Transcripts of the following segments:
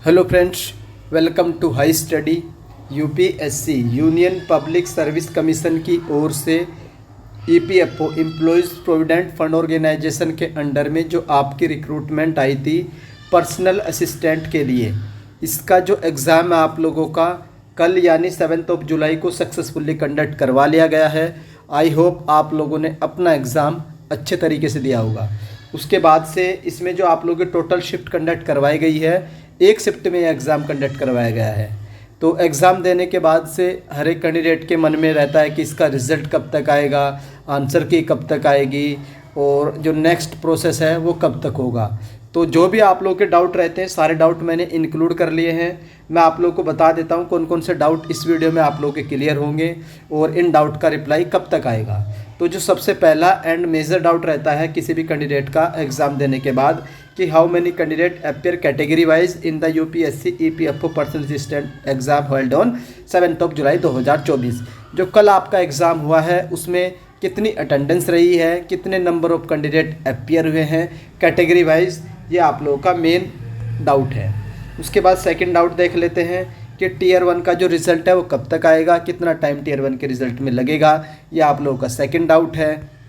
Hello friends, welcome to high study. UPSC union public service commission की ओर से EPFO employees provident fund organisation के under में जो आपकी रिक्रूटमेंट आई थी पर्सनल असिस्टेंट के लिए, इसका जो एग्ज़ाम है आप लोगों का कल यानी 7 जुलाई को सक्सेसफुली कंडक्ट करवा लिया गया है। आई होप आप लोगों ने अपना एग्ज़ाम अच्छे तरीके से दिया होगा। उसके बाद से इसमें जो आप लोगों की टोटल शिफ्ट कंडक्ट करवाई गई है, एक शिफ्ट में एग्ज़ाम कंडक्ट करवाया गया है। तो एग्ज़ाम देने के बाद से हर एक कैंडिडेट के मन में रहता है कि इसका रिज़ल्ट कब तक आएगा, आंसर की कब तक आएगी और जो नेक्स्ट प्रोसेस है वो कब तक होगा। तो जो भी आप लोगों के डाउट रहते हैं सारे डाउट मैंने इंक्लूड कर लिए हैं। मैं आप लोगों को बता देता हूं कौन कौन से डाउट इस वीडियो में आप लोगों के क्लियर होंगे और इन डाउट का रिप्लाई कब तक आएगा। तो जो सबसे पहला एंड मेजर डाउट रहता है किसी भी कैंडिडेट का एग्ज़ाम देने के बाद कि how many candidate appear category wise in the UPSC EPFO personal assistant exam held on 7 जुलाई 2024। जो कल आपका एग्ज़ाम हुआ है उसमें कितनी अटेंडेंस रही है, कितने नंबर ऑफ कैंडिडेट अपियर हुए हैं कैटेगरी वाइज, ये आप लोगों का मेन डाउट है। उसके बाद सेकंड डाउट देख लेते हैं कि टीयर 1 का जो रिज़ल्ट है वो कब तक आएगा, कितना टाइम टीयर 1 के रिज़ल्ट में लगेगा, ये आप लोगों का सेकंड डाउट है।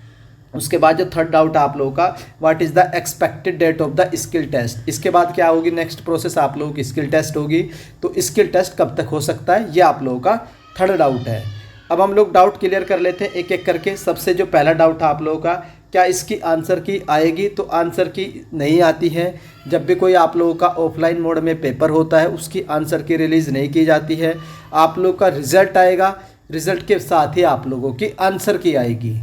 उसके बाद जो थर्ड डाउट है आप लोगों का what is the expected date of the skill test. इसके बाद क्या होगी, नेक्स्ट प्रोसेस आप लोगों की स्किल टेस्ट होगी, तो स्किल टेस्ट कब तक हो सकता है, ये आप लोगों का थर्ड डाउट है। अब हम लोग डाउट क्लियर कर लेते हैं एक एक करके। सबसे जो पहला डाउट है आप लोगों का, क्या इसकी आंसर की आएगी, तो आंसर की नहीं आती है। जब भी कोई आप लोगों का ऑफलाइन मोड में पेपर होता है उसकी आंसर की रिलीज़ नहीं की जाती है। आप लोग का रिज़ल्ट आएगा, रिज़ल्ट के साथ ही आप लोगों की आंसर की आएगी,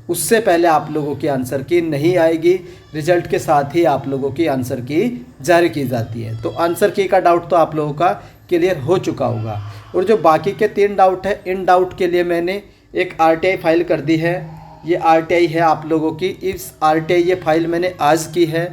उससे पहले आप लोगों की आंसर की नहीं आएगी। रिज़ल्ट के साथ ही आप लोगों की आंसर की जारी की जाती है। तो आंसर की का डाउट तो आप लोगों का क्लियर हो चुका होगा। और जो बाकी के 3 डाउट है, इन डाउट के लिए मैंने एक आरटीआई फाइल कर दी है। ये आरटीआई है आप लोगों की, इस आरटीआई ये फाइल मैंने आज की है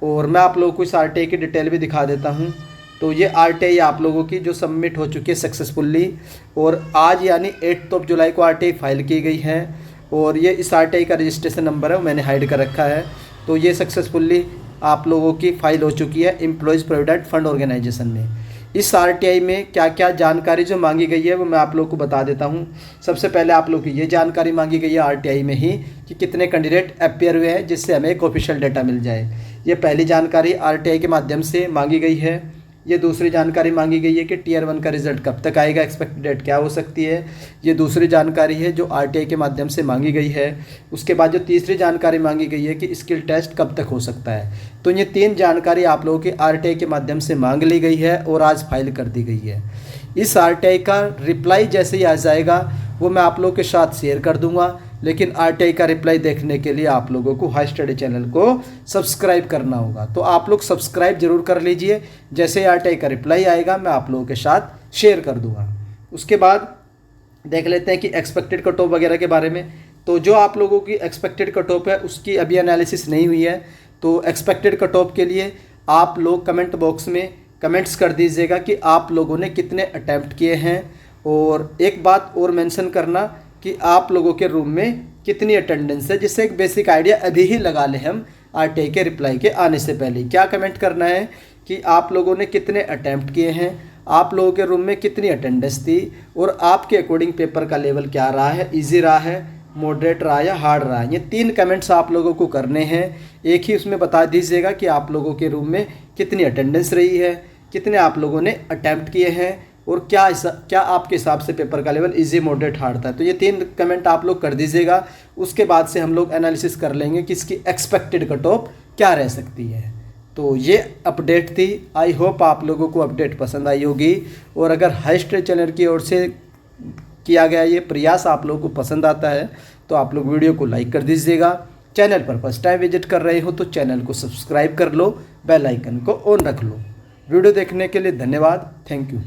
और मैं आप लोगों को इस आरटीआई की डिटेल भी दिखा देता हूँ। तो ये आरटीआई आप लोगों की जो सबमिट हो चुकी है सक्सेसफुली, और आज यानी 8 जुलाई को आरटीआई फाइल की गई है। और ये इस आरटीआई का रजिस्ट्रेशन नंबर है, मैंने हाइड कर रखा है। तो ये सक्सेसफुली आप लोगों की फ़ाइल हो चुकी है एम्प्लॉयज़ प्रोविडेंट फंड ऑर्गेनाइजेशन में। इस आरटीआई में क्या क्या जानकारी जो मांगी गई है वो मैं आप लोगों को बता देता हूँ। सबसे पहले आप लोगों की ये जानकारी मांगी गई है आरटीआई में ही कि कितने कैंडिडेट अपियर हुए हैं, जिससे हमें एक ऑफिशियल डेटा मिल जाए। ये पहली जानकारी आरटीआई के माध्यम से मांगी गई है। ये दूसरी जानकारी मांगी गई है कि टीयर 1 का रिज़ल्ट कब तक आएगा, एक्सपेक्टेड डेट क्या हो सकती है। ये दूसरी जानकारी है जो आरटीआई के माध्यम से मांगी गई है। उसके बाद जो तीसरी जानकारी मांगी गई है कि स्किल टेस्ट कब तक हो सकता है। तो ये 3 जानकारी आप लोगों की आरटीआई के माध्यम से मांग ली गई है और आज फाइल कर दी गई है। इस आरटीआई का रिप्लाई जैसे ही आ जाएगा वो मैं आप लोगों के साथ शेयर कर दूंगा, लेकिन आरटीआई का रिप्लाई देखने के लिए आप लोगों को हाई स्टडी चैनल को सब्सक्राइब करना होगा। तो आप लोग सब्सक्राइब जरूर कर लीजिए, जैसे आरटीआई का रिप्लाई आएगा मैं आप लोगों के साथ शेयर कर दूंगा। उसके बाद देख लेते हैं कि एक्सपेक्टेड कट ऑफ वगैरह के बारे में। तो जो आप लोगों की एक्सपेक्टेड कट ऑफ है उसकी अभी एनालिसिस नहीं हुई है। तो एक्सपेक्टेड कट ऑफ के लिए आप लोग कमेंट बॉक्स में कमेंट्स कर दीजिएगा कि आप लोगों ने कितने अटैम्प्ट किए हैं। और एक बात और मेंशन करना कि आप लोगों के रूम में कितनी अटेंडेंस है, जिससे एक बेसिक आइडिया अभी ही लगा लें हम आरटीआई के रिप्लाई के आने से पहले। क्या कमेंट करना है कि आप लोगों ने कितने अटैम्प्ट किए हैं, आप लोगों के रूम में कितनी अटेंडेंस थी और आपके अकॉर्डिंग पेपर का लेवल क्या रहा है, ईजी रहा है, मॉडरेट रहा या हार्ड रहा। ये 3 कमेंट्स आप लोगों को करने हैं। एक ही उसमें बता दीजिएगा कि आप लोगों के रूम में कितनी अटेंडेंस रही है, कितने आप लोगों ने अटैम्प्ट किए हैं और क्या आपके हिसाब से पेपर का लेवल इजी मॉडरेट हार्ड था। तो ये 3 कमेंट आप लोग कर दीजिएगा। उसके बाद से हम लोग एनालिसिस कर लेंगे कि इसकी एक्सपेक्टेड कट ऑफ क्या रह सकती है। तो ये अपडेट थी। आई होप आप लोगों को अपडेट पसंद आई होगी। और अगर हाई स्टडी चैनल की ओर से किया गया ये प्रयास आप लोगों को पसंद आता है तो आप लोग वीडियो को लाइक कर दीजिएगा। चैनल पर फर्स्ट टाइम विजिट कर रहे हो तो चैनल को सब्सक्राइब कर लो, बेल आइकन को ऑन रख लो। वीडियो देखने के लिए धन्यवाद। Thank you.